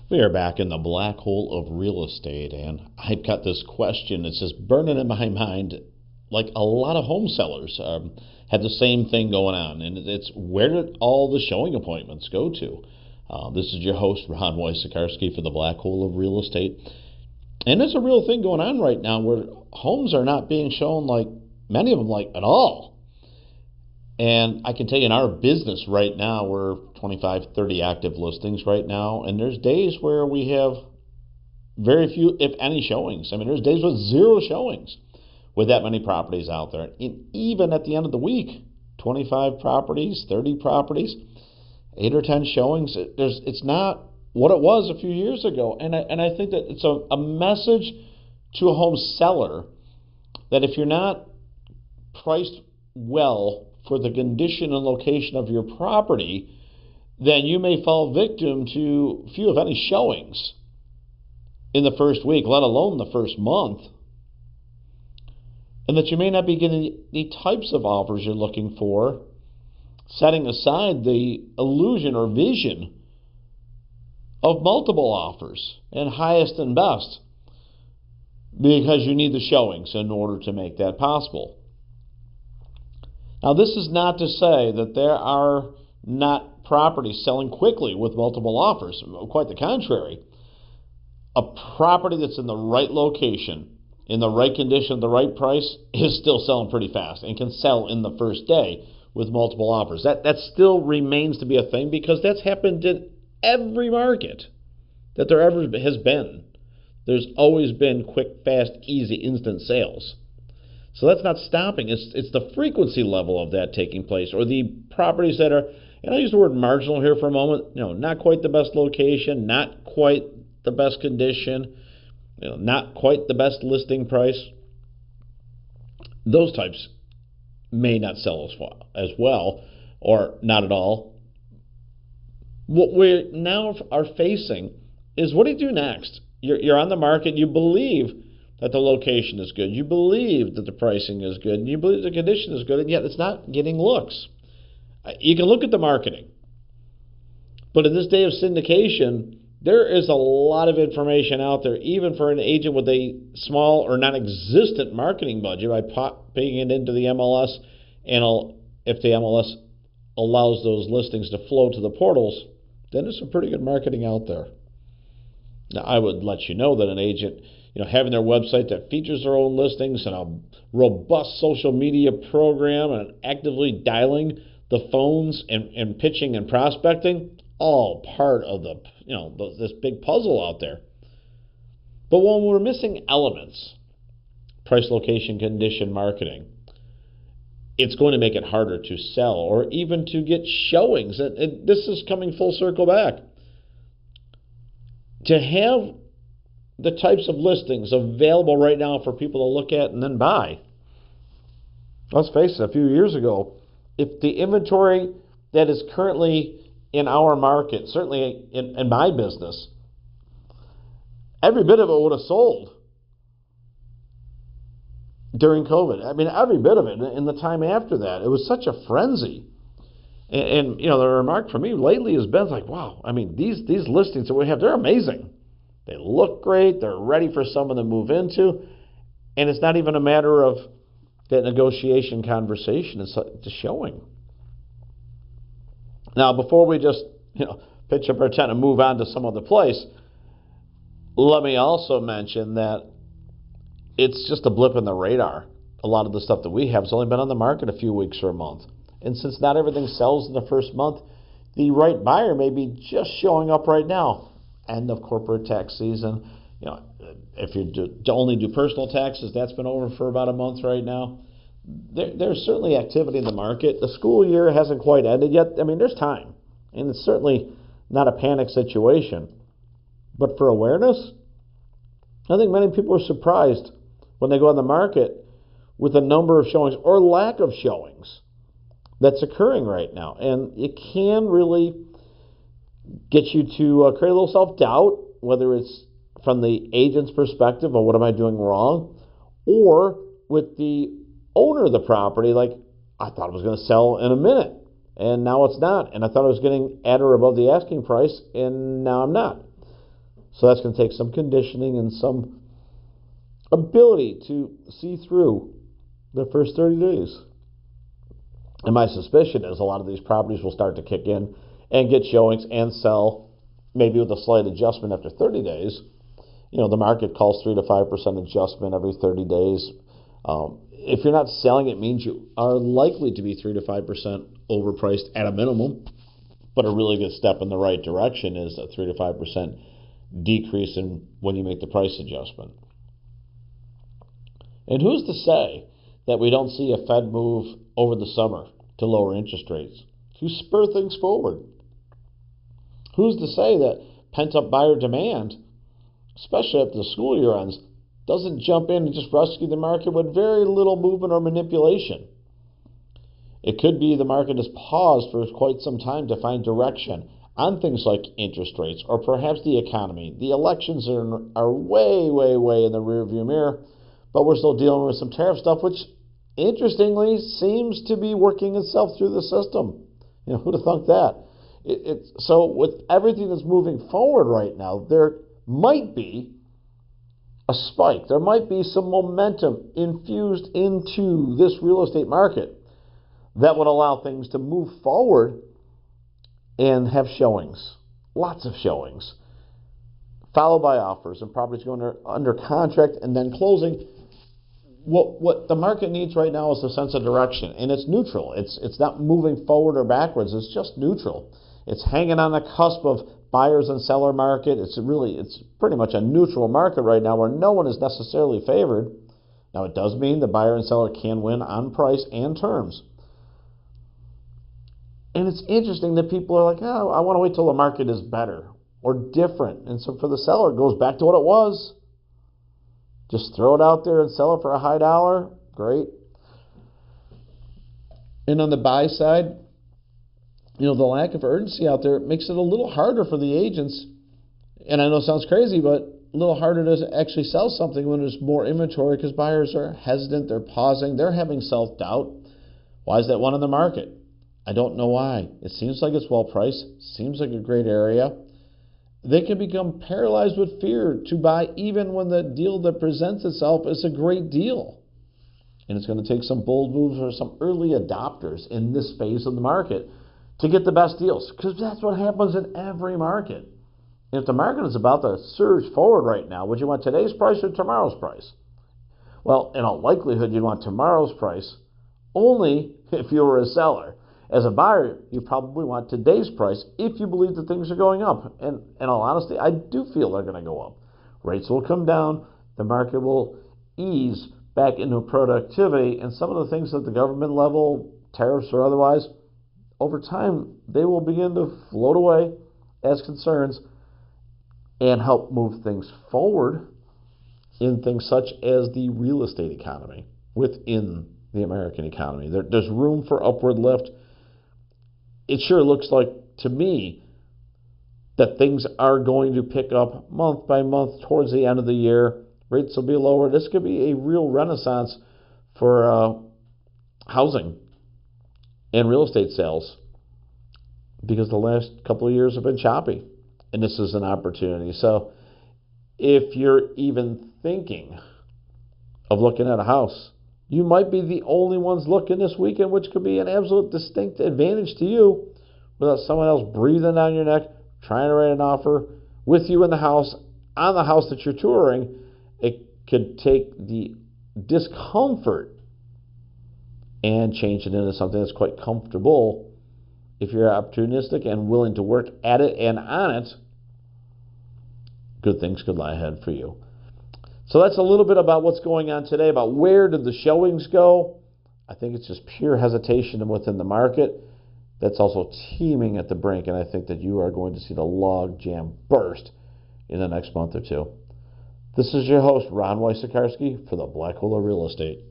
We are back in the black hole of real estate, and I've got this question that's just burning in my mind. Like a lot of home sellers have the same thing going on, and it's where did all the showing appointments go to? This is your host, Ron Wojciechowski, for the black hole of real estate. And there's a real thing going on right now where homes are not being shown, like many of them, like at all. And I can tell you in our business right now, we're 25, 30 active listings right now. And there's days where we have very few, if any, showings. I mean, there's days with zero showings with that many properties out there. And even at the end of the week, 25 properties, 30 properties, 8 or 10 showings. It's not what it was a few years ago. And I think that it's a message to a home seller that if you're not priced well for the condition and location of your property, then you may fall victim to few, if any, showings in the first week, let alone the first month, and that you may not be getting the types of offers you're looking for, setting aside the illusion or vision of multiple offers and highest and best, because you need the showings in order to make that possible. Now, this is not to say that there are not properties selling quickly with multiple offers. Quite the contrary. A property that's in the right location, in the right condition, the right price, is still selling pretty fast and can sell in the first day with multiple offers. That still remains to be a thing, because that's happened in every market that there ever has been. There's always been quick, fast, easy, instant sales. So that's not stopping. It's the frequency level of that taking place, or the properties that are, and I use the word marginal here for a moment, not quite the best location, not quite the best condition, not quite the best listing price. Those types may not sell as well, or not at all. What we now are facing is, what do you do next? You're on the market, you believe that the location is good, you believe that the pricing is good, and you believe the condition is good, and yet it's not getting looks. You can look at the marketing, but in this day of syndication, there is a lot of information out there, even for an agent with a small or non-existent marketing budget, by popping it into the MLS, and if the MLS allows those listings to flow to the portals, then there's some pretty good marketing out there. Now, I would let you know that an agent, having their website that features their own listings and a robust social media program and actively dialing the phones and pitching and prospecting, all part of this big puzzle out there. But when we're missing elements, price, location, condition, marketing, it's going to make it harder to sell or even to get showings. And this is coming full circle back. To have the types of listings available right now for people to look at and then buy. Let's face it, a few years ago, if the inventory that is currently in our market, certainly in my business, every bit of it would have sold during COVID. I mean, every bit of it. In the time after that, it was such a frenzy. And the remark for me lately has been like, wow, I mean, these listings that we have, they're amazing. They look great. They're ready for someone to move into. And it's not even a matter of that negotiation conversation. It's a showing. Now, before we just pitch up our tent and move on to some other place, let me also mention that it's just a blip in the radar. A lot of the stuff that we have has only been on the market a few weeks or a month. And since not everything sells in the first month, the right buyer may be just showing up right now. End of corporate tax season. If you only do personal taxes, that's been over for about a month right now. There's certainly activity in the market. The school year hasn't quite ended yet. I mean, there's time. And it's certainly not a panic situation. But for awareness, I think many people are surprised when they go on the market with the number of showings or lack of showings that's occurring right now. And it can really get you to create a little self-doubt, whether it's from the agent's perspective of what am I doing wrong, or with the owner of the property, like, I thought it was going to sell in a minute, and now it's not. And I thought I was getting at or above the asking price, and now I'm not. So that's going to take some conditioning and some ability to see through the first 30 days. And my suspicion is a lot of these properties will start to kick in and get showings and sell, maybe with a slight adjustment after 30 days. The market calls 3 to 5% adjustment every 30 days. If you're not selling, it means you are likely to be 3 to 5% overpriced at a minimum. But a really good step in the right direction is a 3 to 5% decrease in when you make the price adjustment. And who's to say that we don't see a Fed move over the summer to lower interest rates to spur things forward? Who's to say that pent-up buyer demand, especially after the school year ends, doesn't jump in and just rescue the market with very little movement or manipulation? It could be the market has paused for quite some time to find direction on things like interest rates or perhaps the economy. The elections are way, way, way in the rearview mirror, but we're still dealing with some tariff stuff, which interestingly seems to be working itself through the system. Who'd have thunk that? So with everything that's moving forward right now, there might be a spike. There might be some momentum infused into this real estate market that would allow things to move forward and have showings, lots of showings, followed by offers and properties going under contract and then closing. What the market needs right now is a sense of direction, and it's neutral. It's not moving forward or backwards. It's just neutral. It's hanging on the cusp of buyers and seller market. It's pretty much a neutral market right now where no one is necessarily favored. Now, it does mean the buyer and seller can win on price and terms. And it's interesting that people are like, oh, I want to wait till the market is better or different. And so for the seller, it goes back to what it was. Just throw it out there and sell it for a high dollar. Great. And on the buy side, the lack of urgency out there makes it a little harder for the agents. And I know it sounds crazy, but a little harder to actually sell something when there's more inventory because buyers are hesitant, they're pausing, they're having self-doubt. Why is that one in the market? I don't know why. It seems like it's well priced, seems like a great area. They can become paralyzed with fear to buy even when the deal that presents itself is a great deal. And it's going to take some bold moves or some early adopters in this phase of the market to get the best deals, because that's what happens in every market. If the market is about to surge forward right now, would you want today's price or tomorrow's price? Well, in all likelihood, you'd want tomorrow's price only if you were a seller. As a buyer, you probably want today's price if you believe that things are going up. And in all honesty, I do feel they're going to go up. Rates will come down. The market will ease back into productivity. And some of the things at the government level, tariffs or otherwise, over time, they will begin to float away as concerns and help move things forward in things such as the real estate economy within the American economy. There's room for upward lift. It sure looks like to me that things are going to pick up month by month towards the end of the year. Rates will be lower. This could be a real renaissance for housing and real estate sales because the last couple of years have been choppy, and this is an opportunity. So if you're even thinking of looking at a house, you might be the only ones looking this weekend, which could be an absolute distinct advantage to you without someone else breathing down your neck, trying to write an offer with you in the house, on the house that you're touring. It could take the discomfort and change it into something that's quite comfortable. If you're opportunistic and willing to work at it and on it, good things could lie ahead for you. So that's a little bit about what's going on today, about where did the showings go. I think it's just pure hesitation within the market that's also teeming at the brink, and I think that you are going to see the log jam burst in the next month or two. This is your host, Ron Wysakarski, for the Black Hole of Real Estate.